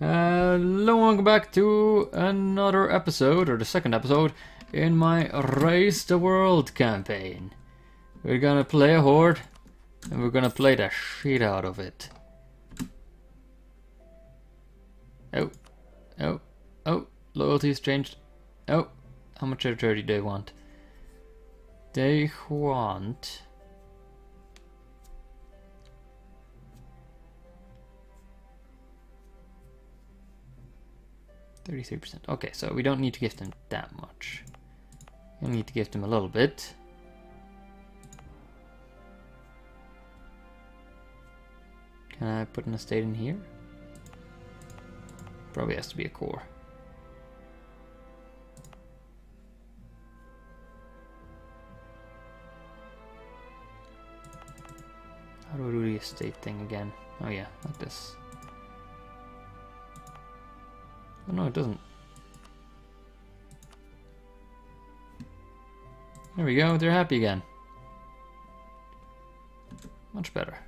Hello, welcome back to another episode, or the second episode, in my Raze the World campaign. We're gonna play a horde, and we're gonna play the shit out of it. Oh, loyalty has changed. Oh, how much territory do they want? They want... 33%. Okay, so we don't need to give them that much. We need to give them a little bit. Can I put an estate in here? Probably has to be a core. How do I do the estate thing again? Oh yeah, like this. Oh no, it doesn't. There we go, they're happy again. Much better.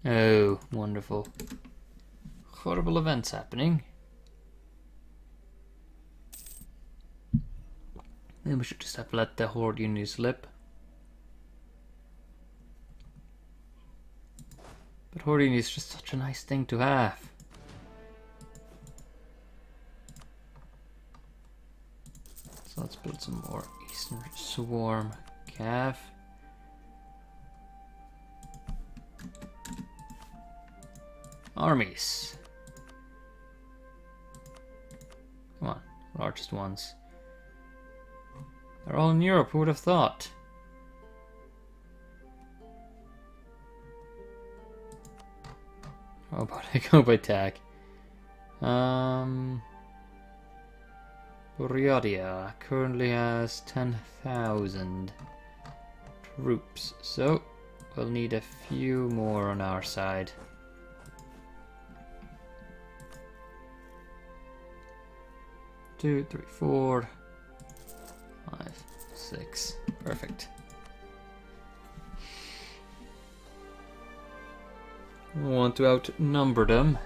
Oh, wonderful. Horrible events happening. Maybe we should just have let the horde unity slip. But horde unity is just such a nice thing to have. So let's build some more Eastern Swarm Cav. Armies. Come on, largest ones. They're all in Europe, who would have thought? How about I go by tag? Buryatia currently has 10,000 troops, so we'll need a few more on our side. 2, 3, 4, 5, 6. Perfect. We want to outnumber them.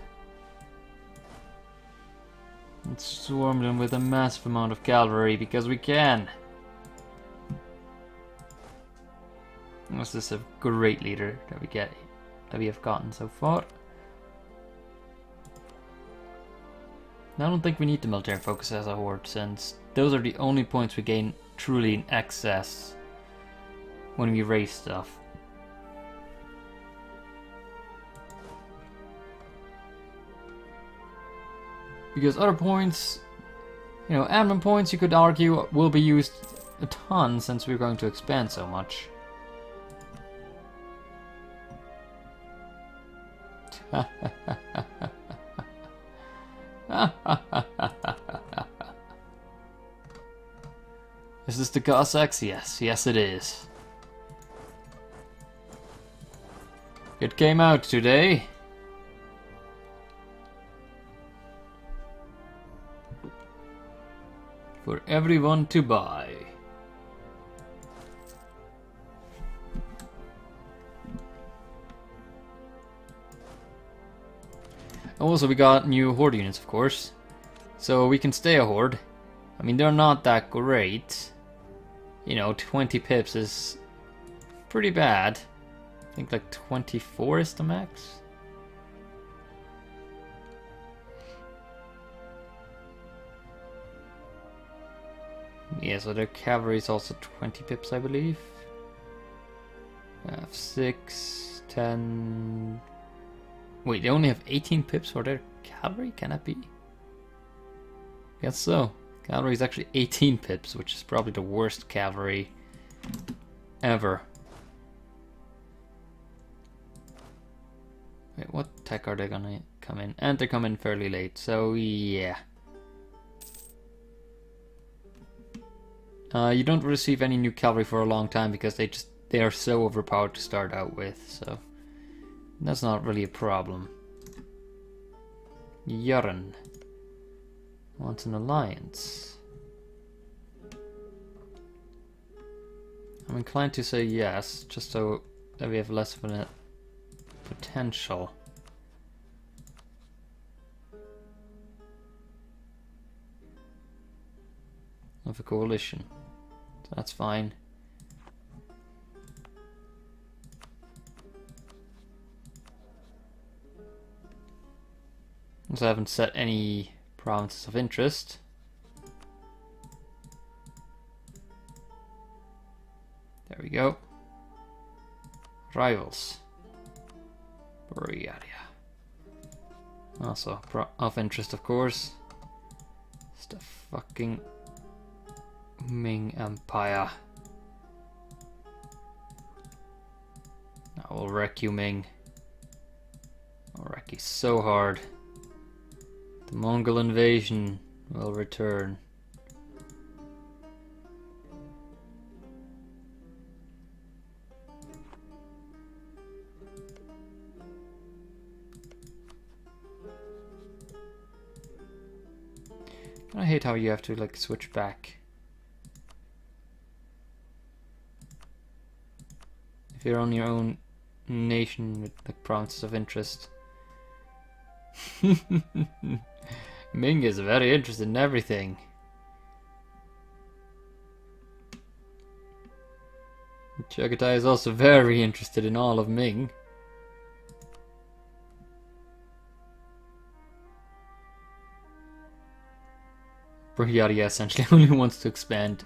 And swarm them with a massive amount of cavalry because we can. This is a great leader that we have gotten so far. I don't think we need the military focus as a horde, since those are the only points we gain truly in excess when we raise stuff. Because other points, you know, admin points, you could argue, will be used a ton since we're going to expand so much. Is this the Cossacks? Yes it is. It came out today. For everyone to buy. Also, we got new horde units, of course. So we can stay a horde. I mean, they're not that great. You know, 20 pips is pretty bad. I think like 24 is the max. Yeah, so their cavalry is also 20 pips, I believe. 6, 10... Wait, they only have 18 pips for their cavalry? Can that be? Guess so. Cavalry is actually 18 pips, which is probably the worst cavalry ever. Wait, what tech are they gonna come in? And they come in fairly late, so yeah. You don't receive any new cavalry for a long time because they are so overpowered to start out with, so that's not really a problem. Yaren wants an alliance. I'm inclined to say yes, just so that we have less of a potential. Of a coalition. So that's fine. So I haven't set any provinces of interest. There we go. Rivals. Borealia. Also of interest, of course. It's the fucking Ming Empire. I will wreck you, Ming. I'll wreck you so hard. The Mongol invasion will return. I hate how you have to like switch back. If you're on your own nation with like provinces of interest. Ming is very interested in everything. Chagatai is also very interested in all of Ming. Borealia essentially only wants to expand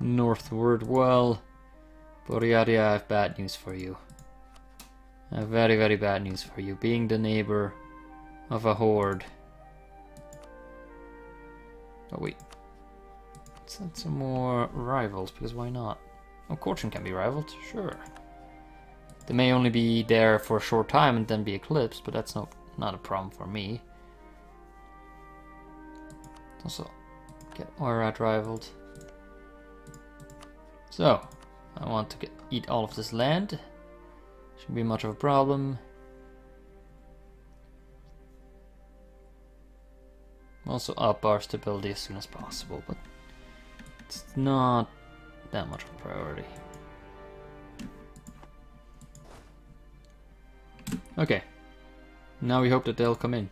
northward. Well, Borealia, I have bad news for you. I have very, very bad news for you. Being the neighbor of a horde. Oh wait. Let's add some more rivals, because why not? Oh, Corchin can be rivaled, sure. They may only be there for a short time and then be eclipsed, but that's not a problem for me. Also, get Oirat rivaled. So, I want to eat all of this land. Shouldn't be much of a problem. Also up our stability as soon as possible, but it's not that much of a priority. Okay, now we hope that they'll come in.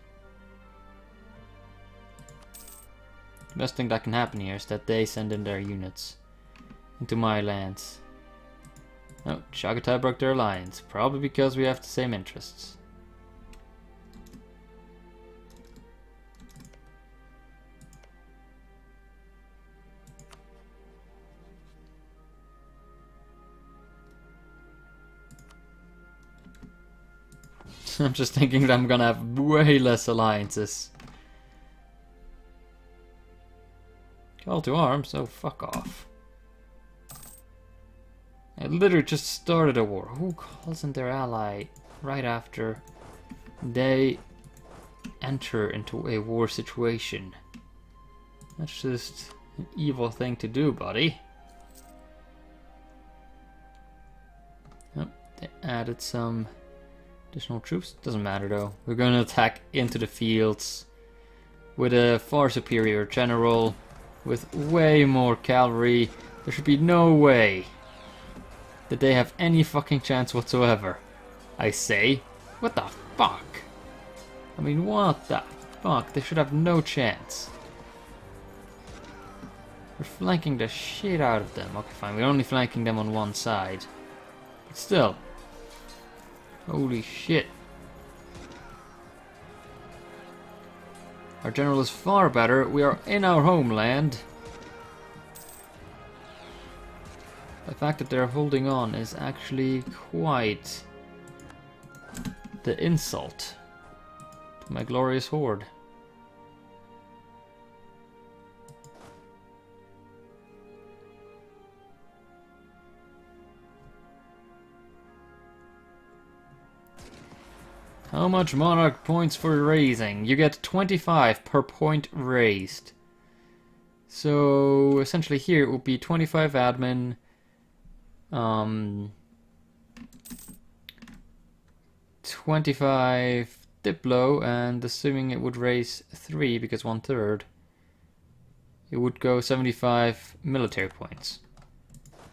The best thing that can happen here is that they send in their units into my lands. Oh, Chagatai broke their alliance, probably because we have the same interests. I'm just thinking that I'm gonna have way less alliances. Call to arms? Oh, fuck off. I literally just started a war. Who calls in their ally right after they enter into a war situation? That's just an evil thing to do, buddy. Oh, they added some additional troops. Doesn't matter though. We're going to attack into the fields with a far superior general with way more cavalry. There should be no way that they have any fucking chance whatsoever. I say, what the fuck? I mean, what the fuck? They should have no chance. We're flanking the shit out of them. Okay, fine. We're only flanking them on one side. But still. Holy shit. Our general is far better. We are in our homeland. The fact that they're holding on is actually quite the insult to my glorious horde. How much monarch points for raising? You get 25 per point raised. So essentially here it would be 25 admin, 25 Diplo, and assuming it would raise 3 because 1/3, it would go 75 military points.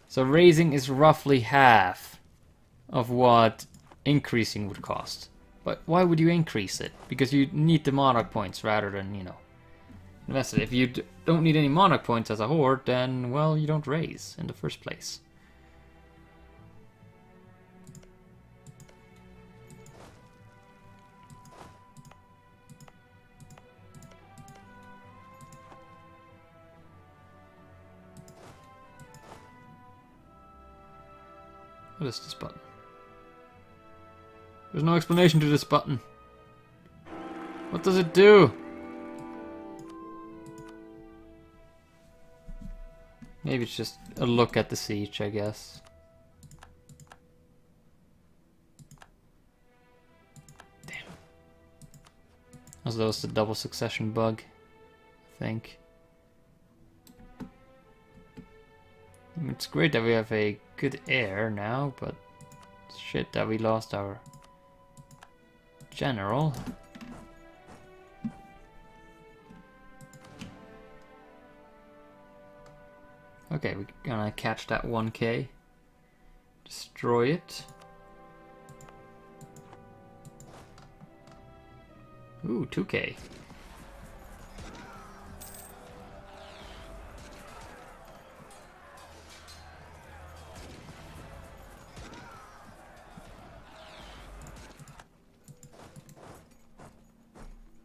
So raising is roughly half of what increasing would cost. But why would you increase it? Because you need the monarch points rather than, you know, invest it. If you don't need any monarch points as a horde, then, well, you don't raise in the first place. What is this button? There's no explanation to this button. What does it do? Maybe it's just a look at the siege, I guess. Damn. As though it's the double succession bug, I think. I mean, it's great that we have a good heir now, but shit that we lost our general. Okay, we're gonna catch that 1k. Destroy it. Ooh, 2k.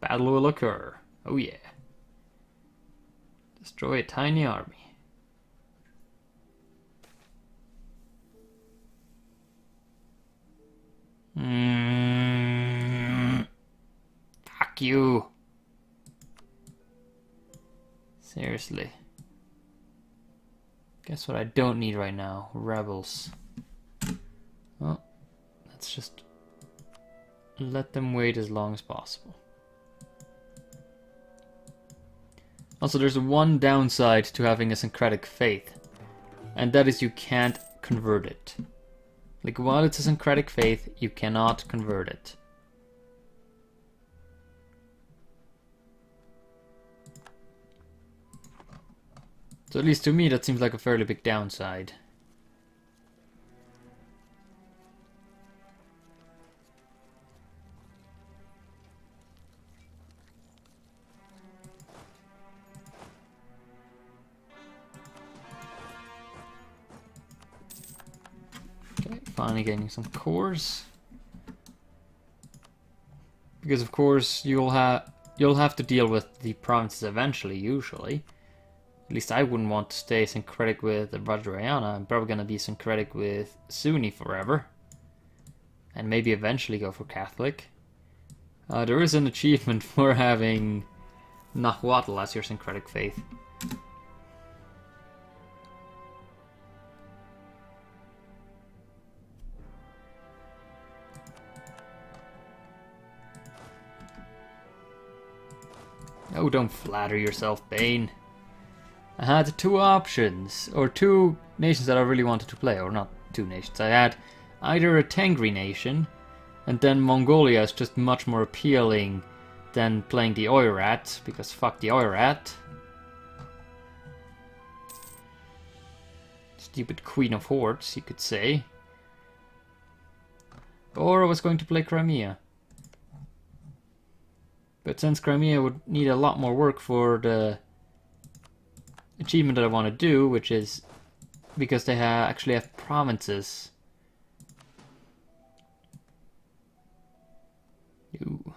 Battle will occur. Oh yeah. Destroy a tiny army. Fuck you. Seriously. Guess what I don't need right now? Rebels. Well, let's just let them wait as long as possible. Also, there's one downside to having a syncretic faith, and that is you can't convert it. Like, while it's a syncretic faith, you cannot convert it. So at least to me, that seems like a fairly big downside. Okay, finally getting some cores. Because of course you'll have to deal with the provinces eventually, usually. At least I wouldn't want to stay syncretic with Vajrayana. I'm probably gonna be syncretic with Sunni forever. And maybe eventually go for Catholic. There is an achievement for having Nahuatl as your syncretic faith. Oh, don't flatter yourself, Bane. I had 2 options, or 2 nations that I really wanted to play, or not 2 nations. I had either a Tengri nation, and then Mongolia is just much more appealing than playing the Oirat, because fuck the Oirat. Stupid Queen of Hordes, you could say. Or I was going to play Crimea. But since Crimea would need a lot more work for the achievement that I want to do, which is because they actually have provinces. Ooh.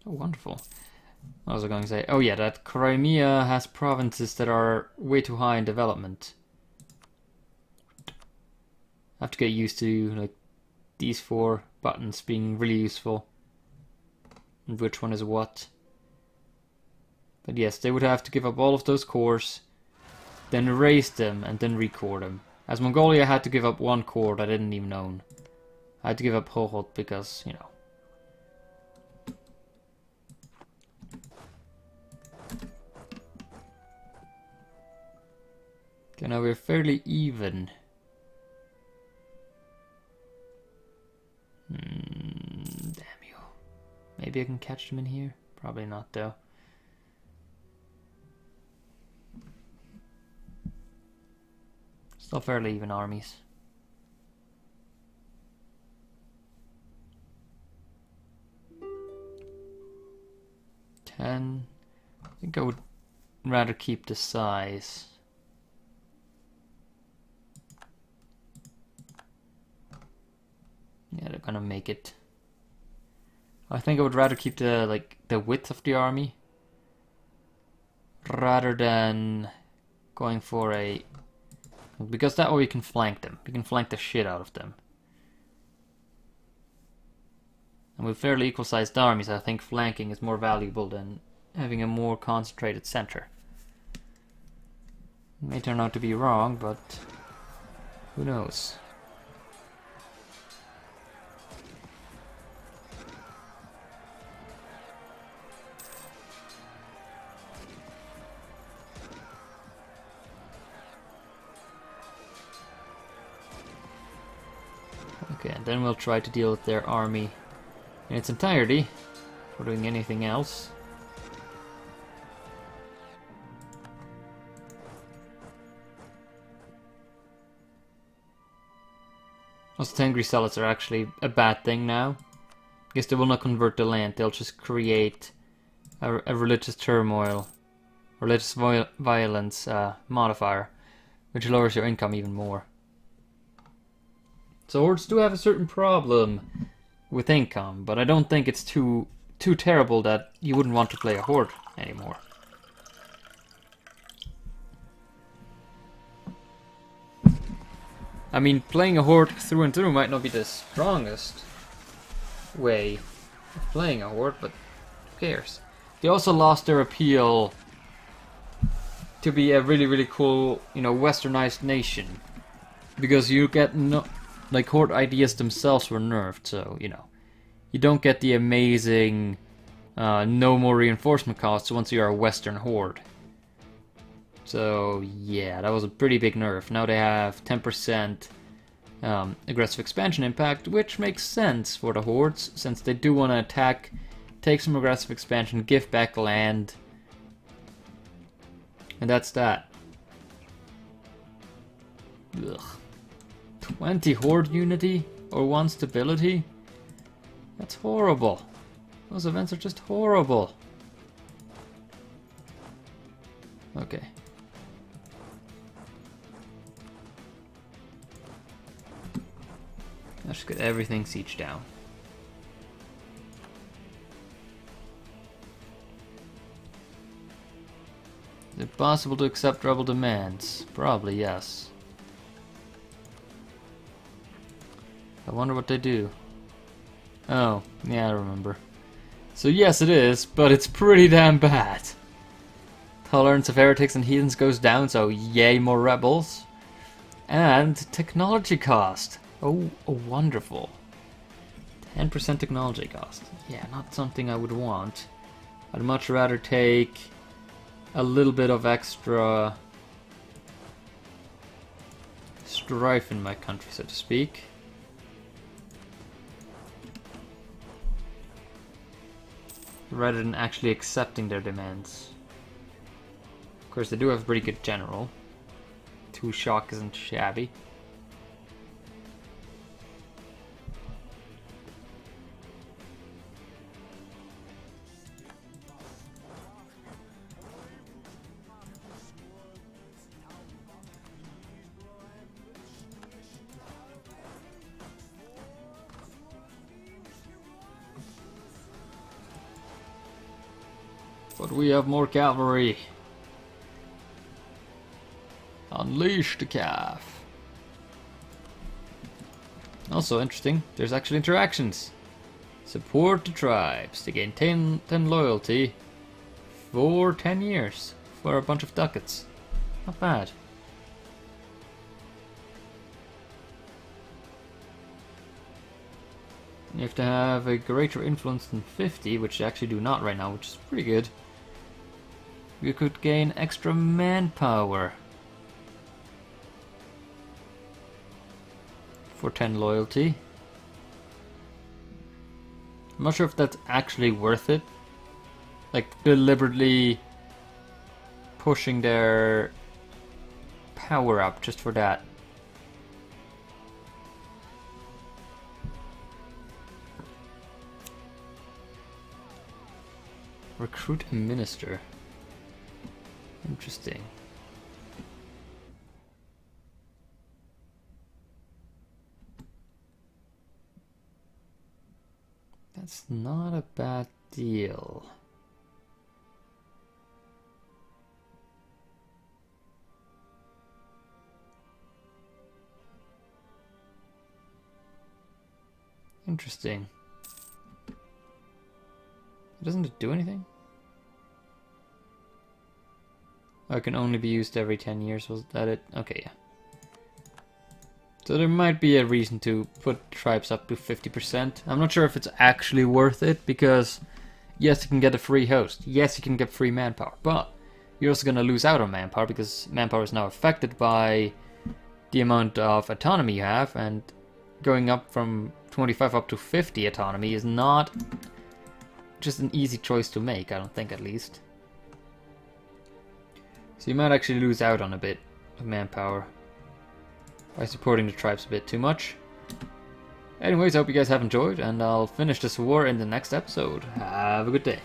Oh, wonderful. What was I going to say? Oh yeah, that Crimea has provinces that are way too high in development. I have to get used to like these 4 buttons being really useful. And which one is what. But yes, they would have to give up all of those cores, then erase them, and then recore them. As Mongolia had to give up 1 core that I didn't even own. I had to give up Hohot because, you know. Okay, now we're fairly even. Damn you. Maybe I can catch them in here? Probably not, though. Still fairly even armies. I think I would rather keep the size. Yeah, they're gonna make it. I think I would rather keep the width of the army rather than going for a, because that way we can flank them. We can flank the shit out of them. And with fairly equal sized armies, I think flanking is more valuable than having a more concentrated center. It may turn out to be wrong, but who knows? Okay, and then we'll try to deal with their army in its entirety before doing anything else. Also, the angry zealots are actually a bad thing now. I guess they will not convert the land, they'll just create a religious turmoil, religious violence modifier, which lowers your income even more. So hordes do have a certain problem with income, but I don't think it's too terrible that you wouldn't want to play a horde anymore. I mean, playing a horde through and through might not be the strongest way of playing a horde, but who cares? They also lost their appeal to be a really, really cool, you know, westernized nation. Because you get no, like, horde ideas themselves were nerfed, so, you know, you don't get the amazing no more reinforcement costs once you are a western horde. So yeah, that was a pretty big nerf. Now they have 10% aggressive expansion impact, which makes sense for the hordes, since they do want to attack, take some aggressive expansion, give back land, and that's that. Ugh. 20 horde unity or 1 stability? That's horrible. Those events are just horrible. Okay. Let's just get everything sieged down. Is it possible to accept rebel demands? Probably, yes. I wonder what they do. Oh, yeah, I remember. So yes, it is, but it's pretty damn bad. Tolerance of heretics and heathens goes down, so yay, more rebels. And technology cost. Oh, wonderful. 10% technology cost. Yeah, not something I would want. I'd much rather take a little bit of extra strife in my country, so to speak. Rather than actually accepting their demands. Of course, they do have a pretty good general. 2 shock isn't shabby. But we have more cavalry. Unleash the calf. Also interesting, there's actually interactions. Support the tribes to gain 10 loyalty for 10 years for a bunch of ducats. Not bad. You have to have a greater influence than 50, which you actually do not right now, which is pretty good. You could gain extra manpower. for 10 loyalty. I'm not sure if that's actually worth it. Like, deliberately pushing their power up just for that. Recruit a minister. Interesting. That's not a bad deal. Interesting. Doesn't it do anything? Oh, it can only be used every 10 years, was that it? Okay, yeah. So there might be a reason to put tribes up to 50%. I'm not sure if it's actually worth it, because yes, you can get a free host. Yes, you can get free manpower, but you're also going to lose out on manpower, because manpower is now affected by the amount of autonomy you have, and going up from 25 up to 50 autonomy is not just an easy choice to make, I don't think, at least. So you might actually lose out on a bit of manpower by supporting the tribes a bit too much. Anyways, I hope you guys have enjoyed, and I'll finish this war in the next episode. Have a good day.